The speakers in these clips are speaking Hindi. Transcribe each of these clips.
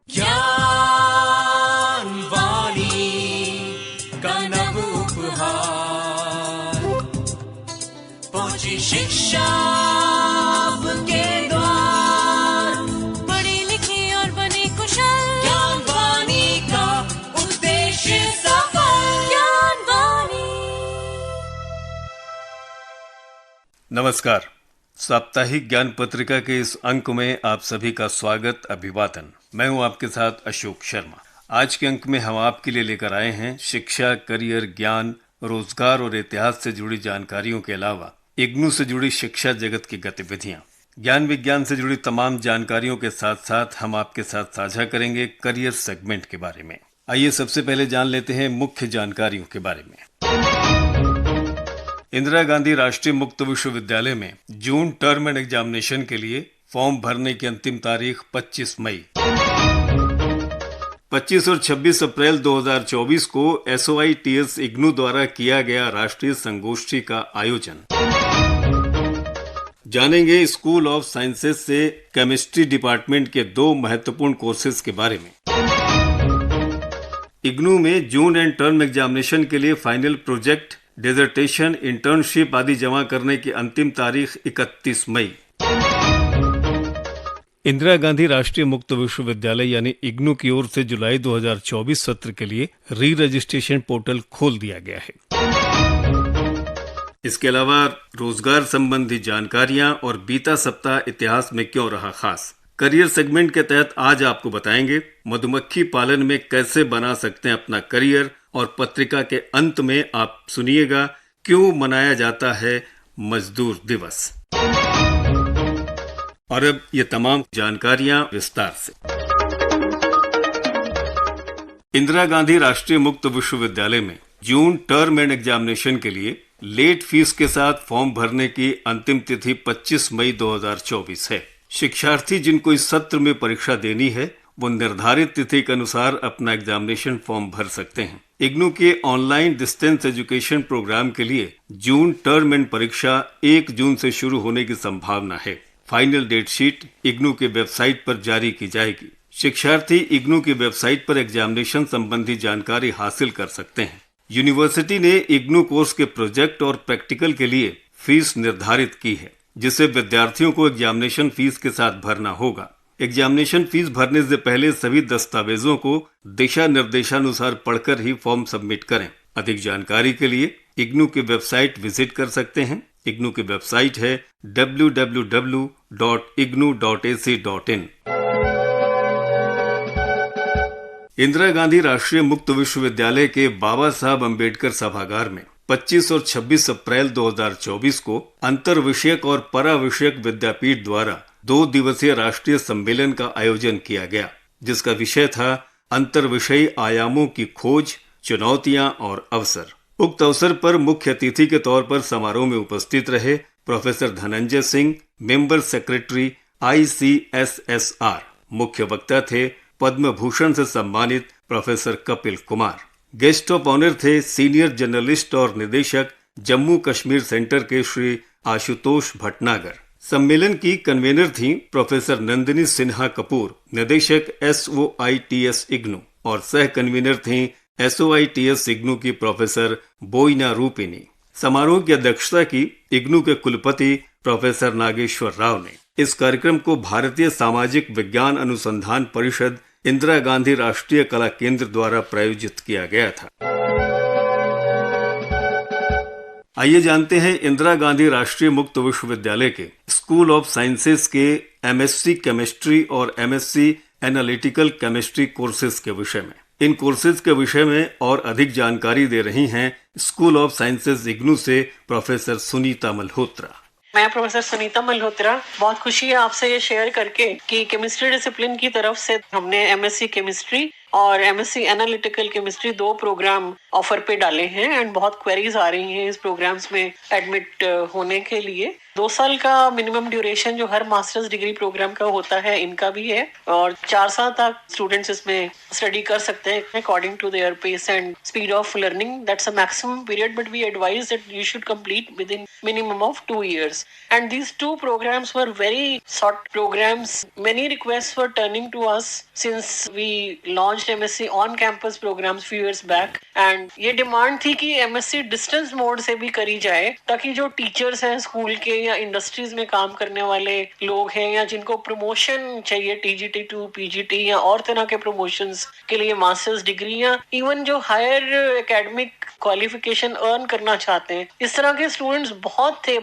ज्ञान वाणी का नव उपहार, पहुंची शिक्षा के द्वार, पढ़ी लिखी और बनी कुशल, ज्ञान वाणी का उद्देश्य सफल। ज्ञान वाणी। नमस्कार। साप्ताहिक ज्ञान पत्रिका के इस अंक में आप सभी का स्वागत, अभिवादन। मैं हूं आपके साथ अशोक शर्मा। आज के अंक में हम आपके लिए लेकर आए हैं शिक्षा, करियर, ज्ञान, रोजगार और इतिहास से जुड़ी जानकारियों के अलावा इग्नू से जुड़ी शिक्षा जगत की गतिविधियां। ज्ञान विज्ञान से जुड़ी तमाम जानकारियों के साथ साथ हम आपके साथ साझा करेंगे करियर सेगमेंट के बारे में। आइए सबसे पहले जान लेते हैं मुख्य जानकारियों के बारे में। इंदिरा गांधी राष्ट्रीय मुक्त विश्वविद्यालय में जून टर्म एंड एग्जामिनेशन के लिए फॉर्म भरने की अंतिम तारीख 25 मई। 25 और 26 अप्रैल 2024 को SOITS इग्नू द्वारा किया गया राष्ट्रीय संगोष्ठी का आयोजन। जानेंगे स्कूल ऑफ साइंसेज से केमिस्ट्री डिपार्टमेंट के 2 महत्वपूर्ण कोर्सेज के बारे में। इग्नू में जून एंड टर्म एग्जामिनेशन के लिए फाइनल प्रोजेक्ट, डिसर्टेशन, इंटर्नशिप आदि जमा करने की अंतिम तारीख 31 मई। इंदिरा गांधी राष्ट्रीय मुक्त विश्वविद्यालय यानी इग्नू की ओर से जुलाई 2024 सत्र के लिए री रजिस्ट्रेशन पोर्टल खोल दिया गया है। इसके अलावा रोजगार संबंधी जानकारियां और बीता सप्ताह इतिहास में क्यों रहा खास। करियर सेगमेंट के तहत आज आपको बताएंगे मधुमक्खी पालन में कैसे बना सकते हैं अपना करियर, और पत्रिका के अंत में आप सुनिएगा क्यों मनाया जाता है मजदूर दिवस। और अब ये तमाम जानकारियां विस्तार से। इंदिरा गांधी राष्ट्रीय मुक्त विश्वविद्यालय में जून टर्म एंड एग्जामिनेशन के लिए लेट फीस के साथ फॉर्म भरने की अंतिम तिथि 25 मई 2024 है। शिक्षार्थी जिनको इस सत्र में परीक्षा देनी है वो निर्धारित तिथि के अनुसार अपना एग्जामिनेशन फॉर्म भर सकते हैं। इग्नू के ऑनलाइन डिस्टेंस एजुकेशन प्रोग्राम के लिए जून टर्म एंड परीक्षा 1 जून से शुरू होने की संभावना है। फाइनल डेट शीट इग्नू के वेबसाइट पर जारी की जाएगी। शिक्षार्थी इग्नू की वेबसाइट पर एग्जामिनेशन संबंधी जानकारी हासिल कर सकते हैं। यूनिवर्सिटी ने इग्नू कोर्स के प्रोजेक्ट और प्रैक्टिकल के लिए फीस निर्धारित की है, जिसे विद्यार्थियों को एग्जामिनेशन फीस के साथ भरना होगा। एग्जामिनेशन फीस भरने से पहले सभी दस्तावेजों को दिशा निर्देशानुसार पढ़कर ही फॉर्म सबमिट करें। अधिक जानकारी के लिए इग्नू की वेबसाइट विजिट कर सकते हैं। इग्नू की वेबसाइट है www.ignu.ac.in। इंदिरा गांधी राष्ट्रीय मुक्त विश्वविद्यालय के बाबा साहब अम्बेडकर सभागार में 25 और 26 अप्रैल 2024 को अंतर विषयक और परा विषयक विद्यापीठ द्वारा 2 दिवसीय राष्ट्रीय सम्मेलन का आयोजन किया गया, जिसका विषय था अंतर विषयी आयामों की खोज, चुनौतियां और अवसर। उक्त अवसर पर मुख्य अतिथि के तौर पर समारोह में उपस्थित रहे professor Dhananjay Singh, member secretary ICSSR। मुख्य वक्ता थे पद्म भूषण से सम्मानित professor Kapil Kumar. Guest of honour थे सीनियर जर्नलिस्ट और निदेशक जम्मू कश्मीर सेंटर के श्री आशुतोष भटनागर। सम्मेलन की कन्वेनर थी प्रोफेसर नंदिनी सिन्हा कपूर, निदेशक SOITS इग्नू, और सह कन्वीनर थी SOITS इग्नू की प्रोफेसर बोइना रूपिनी। समारोह की अध्यक्षता की इग्नू के कुलपति प्रोफेसर नागेश्वर राव ने। इस कार्यक्रम को भारतीय सामाजिक विज्ञान अनुसंधान परिषद, इंदिरा गांधी राष्ट्रीय कला केंद्र द्वारा प्रायोजित किया गया था। आइए जानते हैं इंदिरा गांधी राष्ट्रीय मुक्त विश्वविद्यालय के स्कूल ऑफ साइंसेज के MSc केमिस्ट्री और MSc एनालिटिकल केमिस्ट्री कोर्सेज के विषय में। इन कोर्सेज के विषय में और अधिक जानकारी दे रही हैं स्कूल ऑफ साइंसेज इग्नू से प्रोफेसर सुनीता मल्होत्रा। मैं प्रोफेसर सुनीता मल्होत्रा। बहुत खुशी है आपसे ये शेयर करके कि केमिस्ट्री डिसिप्लिन की तरफ से हमने MSc केमिस्ट्री और MSc analytical chemistry 2 programme offer पे डाले हैं एंड बहुत क्वेरीज आ रही हैं इस प्रोग्राम्स में एडमिट होने के लिए। 2 साल का मिनिमम ड्यूरेशन जो हर मास्टर्स डिग्री प्रोग्राम का होता है, इनका भी है, और 4 साल तक स्टूडेंट्स इसमें स्टडी कर सकते हैं according to their pace and speed of learning. That's a maximum period, but we advise that you should complete within minimum of 2 years. And these 2 programs were very sought programs. Many requests were turning to us since we launched MSc on campus programs few years back. And ये डिमांड थी कि MSc डिस्टेंस मोड से भी करी जाए, ताकि जो टीचर्स हैं स्कूल के या इंडस्ट्रीज में काम करने वाले लोग हैं, या जिनको प्रमोशन चाहिए TGT2 PGT या और तरह के प्रमोशंस के लिए मास्टर्स डिग्री, या इवन जो हायर एकेडमिक क्वालिफिकेशन अर्न करना चाहते हैं, इस तरह के स्टूडेंट्स बहुत थे.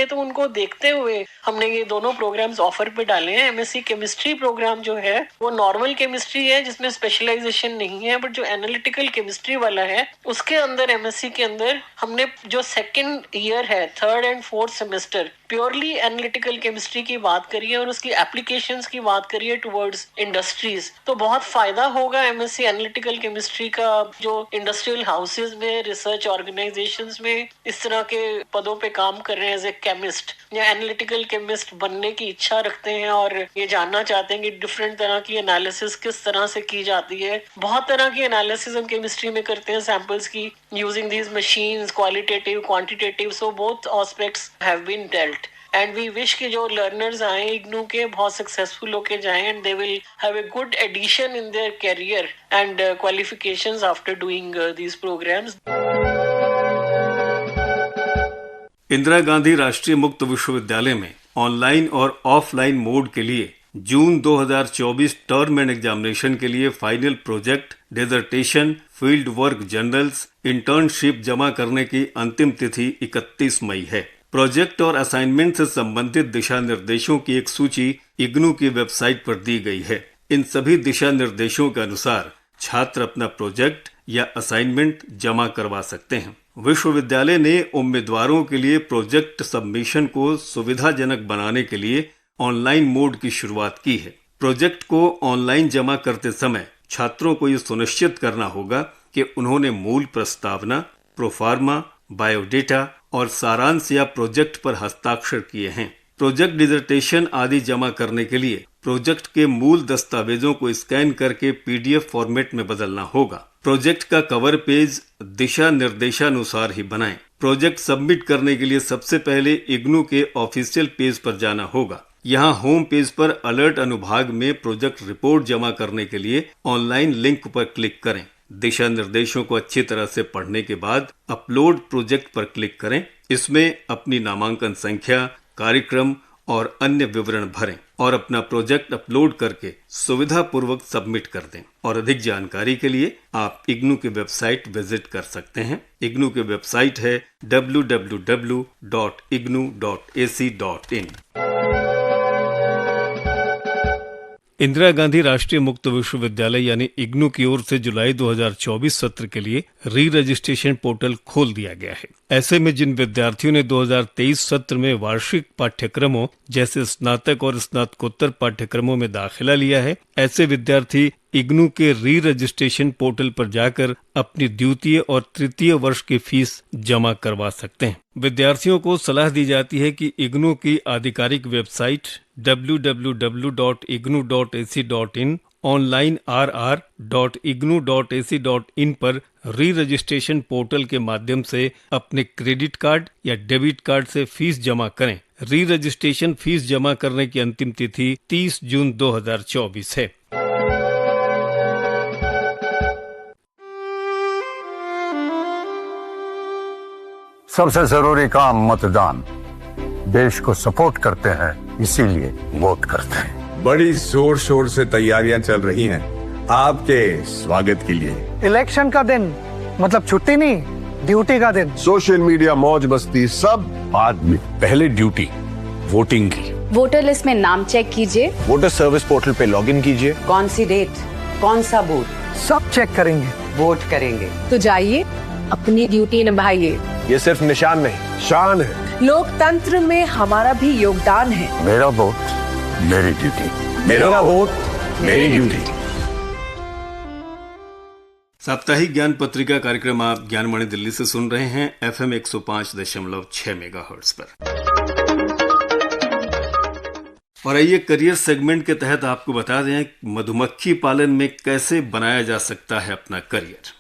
तो उनको देखते हुए हमने ये दोनों प्रोग्राम्स ऑफर पे डाले हैं. MSc केमिस्ट्री प्रोग्राम जो है वो नॉर्मल केमिस्ट्री है जिसमें स्पेशलाइजेशन नहीं है, बट जो एनालिटिकल केमिस्ट्री वाला है उसके अंदर MSc के अंदर हमने जो सेकेंड ईयर है, 3rd and 4th semester, purely analytical chemistry की बात करिए और उसकी एप्लीकेशंस की बात करिए टुवर्ड्स इंडस्ट्रीज. तो बहुत फायदा होगा MSc एनालिटिकल केमिस्ट्री का जो इंडस्ट्रियल हाउसेज में, रिसर्च ऑर्गेनाइजेशंस में इस तरह के पदों पे काम कर रहे हैं एज ए केमिस्ट या एनालिटिकल केमिस्ट बनने की इच्छा रखते हैं और ये जानना चाहते हैं कि डिफरेंट तरह की एनालिसिस किस तरह से की जाती है. बहुत तरह की एनालिसिस हम केमिस्ट्री में करते हैं सैंपल्स की, using these machines, qualitative, quantitative, so both aspects have been dealt. And we wish कि जो learners आए इग्नू के बहुत successful होके जाएं and they will have a good addition in their career and qualifications after doing these programs. Indira Gandhi राष्ट्रीय मुक्त विश्वविद्यालय में ऑनलाइन और ऑफलाइन मोड के लिए जून 2024 टर्म एंड एग्जामिनेशन के लिए final project, dissertation, field work journals, internship जमा करने की अंतिम तिथि 31 मई है. प्रोजेक्ट और असाइनमेंट से संबंधित दिशा निर्देशों की एक सूची इग्नू की वेबसाइट पर दी गई है. इन सभी दिशा निर्देशों के अनुसार छात्र अपना प्रोजेक्ट या असाइनमेंट जमा करवा सकते हैं. विश्वविद्यालय ने उम्मीदवारों के लिए प्रोजेक्ट सबमिशन को सुविधाजनक बनाने के लिए ऑनलाइन मोड की शुरुआत की है. प्रोजेक्ट को ऑनलाइन जमा करते समय छात्रों को ये सुनिश्चित करना होगा कि उन्होंने मूल प्रस्तावना, प्रोफार्मा, बायोडेटा और सारांश या प्रोजेक्ट पर हस्ताक्षर किए हैं. प्रोजेक्ट, डिसर्टेशन आदि जमा करने के लिए प्रोजेक्ट के मूल दस्तावेजों को स्कैन करके PDF फॉर्मेट में बदलना होगा. प्रोजेक्ट का कवर पेज दिशा निर्देशानुसार ही बनाएं. प्रोजेक्ट सबमिट करने के लिए सबसे पहले इग्नू के ऑफिशियल पेज पर जाना होगा. यहाँ होम पेज पर अलर्ट अनुभाग में प्रोजेक्ट रिपोर्ट जमा करने के लिए ऑनलाइन लिंक पर क्लिक करें. दिशा निर्देशों को अच्छी तरह से पढ़ने के बाद अपलोड प्रोजेक्ट पर क्लिक करें. इसमें अपनी नामांकन संख्या, कार्यक्रम और अन्य विवरण भरें और अपना प्रोजेक्ट अपलोड करके सुविधापूर्वक सबमिट कर दें. और अधिक जानकारी के लिए आप इग्नू की वेबसाइट विजिट कर सकते हैं. इग्नू की वेबसाइट है www.ignu.ac.in. इंदिरा गांधी राष्ट्रीय मुक्त विश्वविद्यालय यानी इग्नू की ओर से जुलाई 2024 सत्र के लिए री रजिस्ट्रेशन पोर्टल खोल दिया गया है. ऐसे में जिन विद्यार्थियों ने 2023 सत्र में वार्षिक पाठ्यक्रमों जैसे स्नातक और स्नातकोत्तर पाठ्यक्रमों में दाखिला लिया है, ऐसे विद्यार्थी इग्नू के री रजिस्ट्रेशन पोर्टल पर जाकर अपनी द्वितीय और तृतीय वर्ष की फीस जमा करवा सकते हैं. विद्यार्थियों को सलाह दी जाती है कि इग्नू की आधिकारिक वेबसाइट www.ignu.ac.in, ऑनलाइन rr.ignu.ac.in पर री रजिस्ट्रेशन पोर्टल के माध्यम से अपने क्रेडिट कार्ड या डेबिट कार्ड से फीस जमा करें. री रजिस्ट्रेशन फीस जमा करने की अंतिम तिथि 30 जून 2024 है. सबसे जरूरी काम मतदान. देश को सपोर्ट करते हैं, इसीलिए वोट करते हैं. बड़ी जोर शोर से तैयारियां चल रही हैं आपके स्वागत के लिए. इलेक्शन का दिन मतलब छुट्टी नहीं, ड्यूटी का दिन. सोशल मीडिया, मौज मस्ती सब बाद में. पहले ड्यूटी वोटिंग की. वोटर लिस्ट में नाम चेक कीजिए. वोटर सर्विस पोर्टल पे लॉगिन कीजिए. कौन सी डेट, कौन सा बूथ, सब चेक करेंगे, वोट करेंगे. तो जाइए अपनी ड्यूटी निभाइए. ये सिर्फ निशान नहीं, शान है. लोकतंत्र में हमारा भी योगदान है. मेरा वोट मेरी ड्यूटी. मेरा वोट मेरी ड्यूटी. साप्ताहिक ज्ञान पत्रिका कार्यक्रम आप ज्ञानवाणी दिल्ली से सुन रहे हैं FM 105.6 मेगाहर्ट्ज पर. और आइए करियर सेगमेंट के तहत आपको बता दें मधुमक्खी पालन में कैसे बनाया जा सकता है अपना करियर।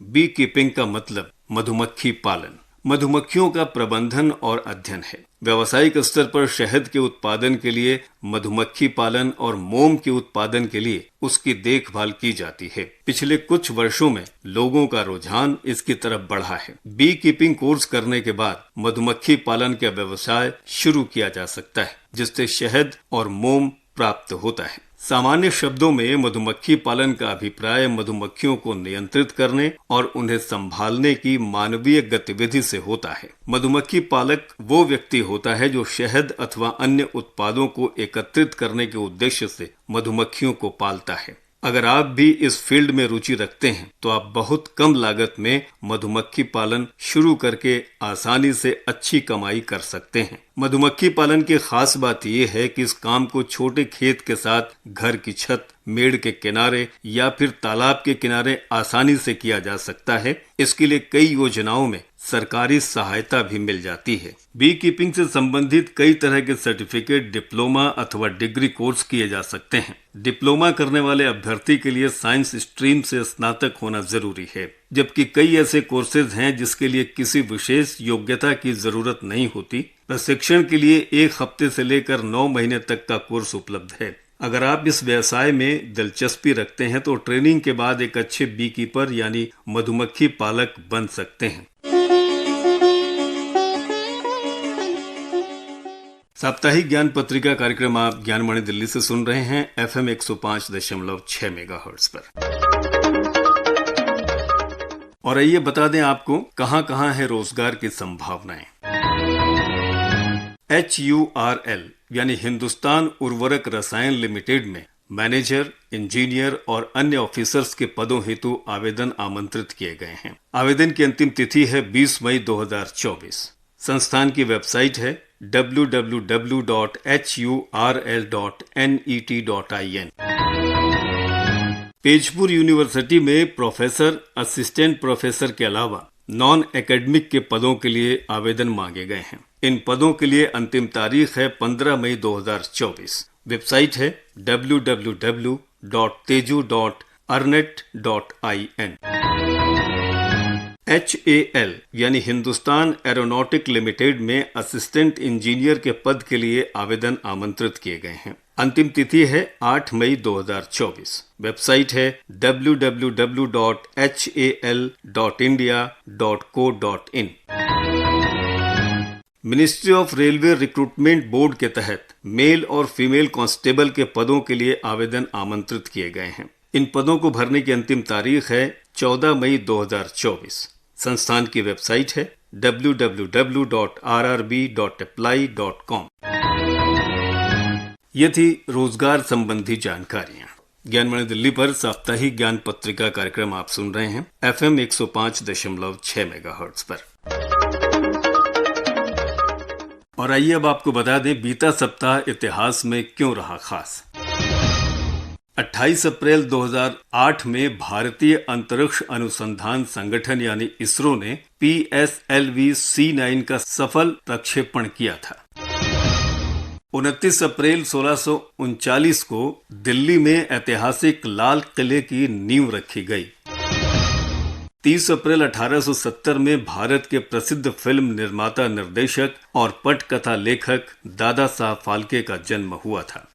बी कीपिंग का मतलब मधुमक्खी पालन मधुमक्खियों का प्रबंधन और अध्ययन है। व्यावसायिक स्तर पर शहद के उत्पादन के लिए मधुमक्खी पालन और मोम के उत्पादन के लिए उसकी देखभाल की जाती है। पिछले कुछ वर्षों में लोगों का रुझान इसकी तरफ बढ़ा है। बी कीपिंग कोर्स करने के बाद मधुमक्खी पालन का व्यवसाय शुरू किया जा सकता है, जिससे शहद और मोम प्राप्त होता है। सामान्य शब्दों में मधुमक्खी पालन का अभिप्राय मधुमक्खियों को नियंत्रित करने और उन्हें संभालने की मानवीय गतिविधि से होता है। मधुमक्खी पालक वो व्यक्ति होता है जो शहद अथवा अन्य उत्पादों को एकत्रित करने के उद्देश्य से मधुमक्खियों को पालता है। अगर आप भी इस फील्ड में रुचि रखते हैं तो आप बहुत कम लागत में मधुमक्खी पालन शुरू करके आसानी से अच्छी कमाई कर सकते हैं। मधुमक्खी पालन की खास बात यह है कि इस काम को छोटे खेत के साथ घर की छत, मेड़ के किनारे या फिर तालाब के किनारे आसानी से किया जा सकता है। इसके लिए कई योजनाओं में सरकारी सहायता भी मिल जाती है। बी कीपिंग से संबंधित कई तरह के सर्टिफिकेट, डिप्लोमा अथवा डिग्री कोर्स किए जा सकते हैं। डिप्लोमा करने वाले अभ्यर्थी के लिए साइंस स्ट्रीम से स्नातक होना जरूरी है, जबकि कई ऐसे कोर्सेज हैं जिसके लिए किसी विशेष योग्यता की जरूरत नहीं होती। प्रशिक्षण के लिए 1 हफ्ते से लेकर 9 महीने तक का कोर्स उपलब्ध है। अगर आप इस व्यवसाय में दिलचस्पी रखते हैं तो ट्रेनिंग के बाद एक अच्छे बी कीपर यानी मधुमक्खी पालक बन सकते हैं। साप्ताहिक ज्ञान पत्रिका कार्यक्रम आप ज्ञानमणि दिल्ली से सुन रहे हैं FM 105.6 मेगाहर्ट्ज पर। और आइए बता दें आपको कहां कहां है रोजगार की संभावनाएं। HURL यानी हिंदुस्तान उर्वरक रसायन लिमिटेड में मैनेजर, इंजीनियर और अन्य ऑफिसर्स के पदों हेतु आवेदन आमंत्रित किए गए हैं। आवेदन की अंतिम तिथि है 20 मई 2024। संस्थान की वेबसाइट है www.hurl.net.in। पेजपुर यूनिवर्सिटी में प्रोफेसर, असिस्टेंट प्रोफेसर के अलावा नॉन एकेडमिक के पदों के लिए आवेदन मांगे गए हैं। इन पदों के लिए अंतिम तारीख है 15 मई 2024। वेबसाइट है www.teju.arnet.in। HAL यानी हिंदुस्तान एरोनॉटिक लिमिटेड में असिस्टेंट इंजीनियर के पद के लिए आवेदन आमंत्रित किए गए हैं। अंतिम तिथि है 8 मई 2024। वेबसाइट है www.hal.india.co.in। Ministry of railway recruitment board के तहत मेल और फीमेल कांस्टेबल के पदों के लिए आवेदन आमंत्रित किए गए हैं। इन पदों को भरने की अंतिम तारीख है 14 मई 2024। संस्थान की वेबसाइट है www.rrb.apply.com। ये थी रोजगार संबंधी जानकारियां। ज्ञानमणि दिल्ली पर साप्ताहिक ज्ञान पत्रिका कार्यक्रम आप सुन रहे हैं FM 105.6 मेगाहर्ट्ज पर। और आइए अब आपको बता दें बीता सप्ताह इतिहास में क्यों रहा खास। 28 अप्रैल 2008 में भारतीय अंतरिक्ष अनुसंधान संगठन यानी इसरो ने PSLV C9 का सफल प्रक्षेपण किया था। 29 अप्रैल 1639 को दिल्ली में ऐतिहासिक लाल किले की नींव रखी गई। 30 अप्रैल 1870 में भारत के प्रसिद्ध फिल्म निर्माता, निर्देशक और पटकथा लेखक दादा साहब फाल्के का जन्म हुआ था।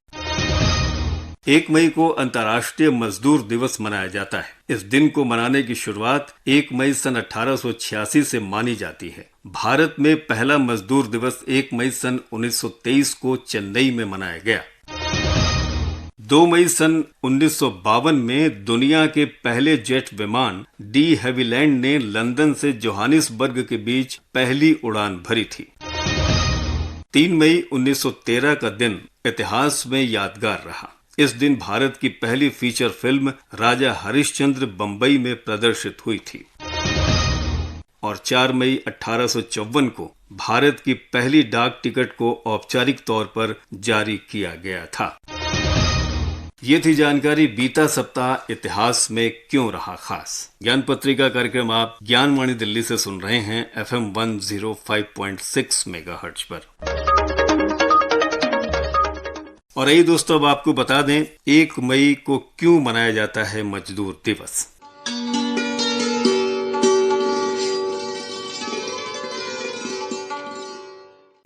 1 मई को अंतर्राष्ट्रीय मजदूर दिवस मनाया जाता है। इस दिन को मनाने की शुरुआत 1 मई सन 1886 से मानी जाती है। भारत में पहला मजदूर दिवस 1 मई सन 1923 को चेन्नई में मनाया गया। 2 मई सन 1952 में दुनिया के पहले जेट विमान डी हैविलैंड ने लंदन से जोहानिसबर्ग के बीच पहली उड़ान भरी थी। 3 मई 1913 का दिन इतिहास में यादगार रहा। इस दिन भारत की पहली फीचर फिल्म राजा हरिश्चंद्र बंबई में प्रदर्शित हुई थी। और 4 मई 1854 को भारत की पहली डाक टिकट को औपचारिक तौर पर जारी किया गया था। ये थी जानकारी बीता सप्ताह इतिहास में क्यों रहा खास। ज्ञान पत्रिका कार्यक्रम आप ज्ञानवाणी दिल्ली से सुन रहे हैं FM 105.6 मेगाहर्ट्ज पर। और यही दोस्तों, अब आपको बता दें 1 मई को क्यों मनाया जाता है मजदूर दिवस।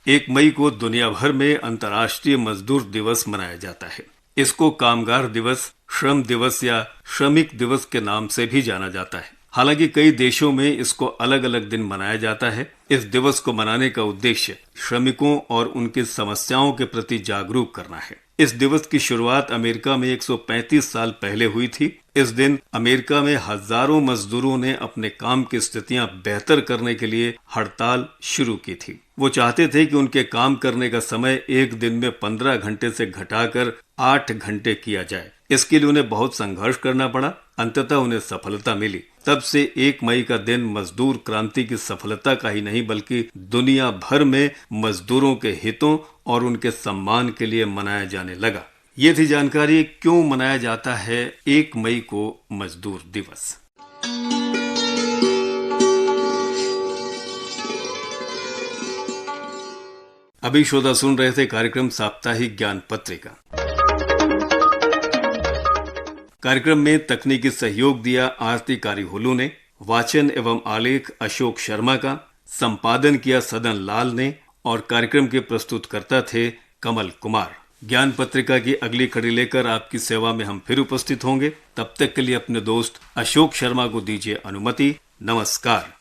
1 मई को दुनिया भर में अंतर्राष्ट्रीय मजदूर दिवस मनाया जाता है। इसको कामगार दिवस, श्रम दिवस या श्रमिक दिवस के नाम से भी जाना जाता है। हालांकि कई देशों में इसको अलग अलग दिन मनाया जाता है। इस दिवस को मनाने का उद्देश्य श्रमिकों और उनकी समस्याओं के प्रति जागरूक करना है। इस दिवस की शुरुआत अमेरिका में 135 साल पहले हुई थी। इस दिन अमेरिका में हजारों मजदूरों ने अपने काम की स्थितियां बेहतर करने के लिए हड़ताल शुरू की थी। वो चाहते थे कि उनके काम करने का समय एक दिन में 15 घंटे से घटाकर 8 घंटे किया जाए। इसके लिए उन्हें बहुत संघर्ष करना पड़ा। अंततः उन्हें सफलता मिली। तब से 1 मई का दिन मजदूर क्रांति की सफलता का ही नहीं बल्कि दुनिया भर में मजदूरों के हितों और उनके सम्मान के लिए मनाया जाने लगा। ये थी जानकारी क्यों मनाया जाता है 1 मई को मजदूर दिवस। अभी श्रोता सुन रहे थे कार्यक्रम साप्ताहिक ज्ञान पत्रिका। कार्यक्रम में तकनीकी सहयोग दिया आरती कारीहुलू ने, वाचन एवं आलेख अशोक शर्मा का, संपादन किया सदन लाल ने और कार्यक्रम के प्रस्तुतकर्ता थे कमल कुमार। ज्ञान पत्रिका की अगली कड़ी लेकर आपकी सेवा में हम फिर उपस्थित होंगे। तब तक के लिए अपने दोस्त अशोक शर्मा को दीजिए अनुमति। नमस्कार।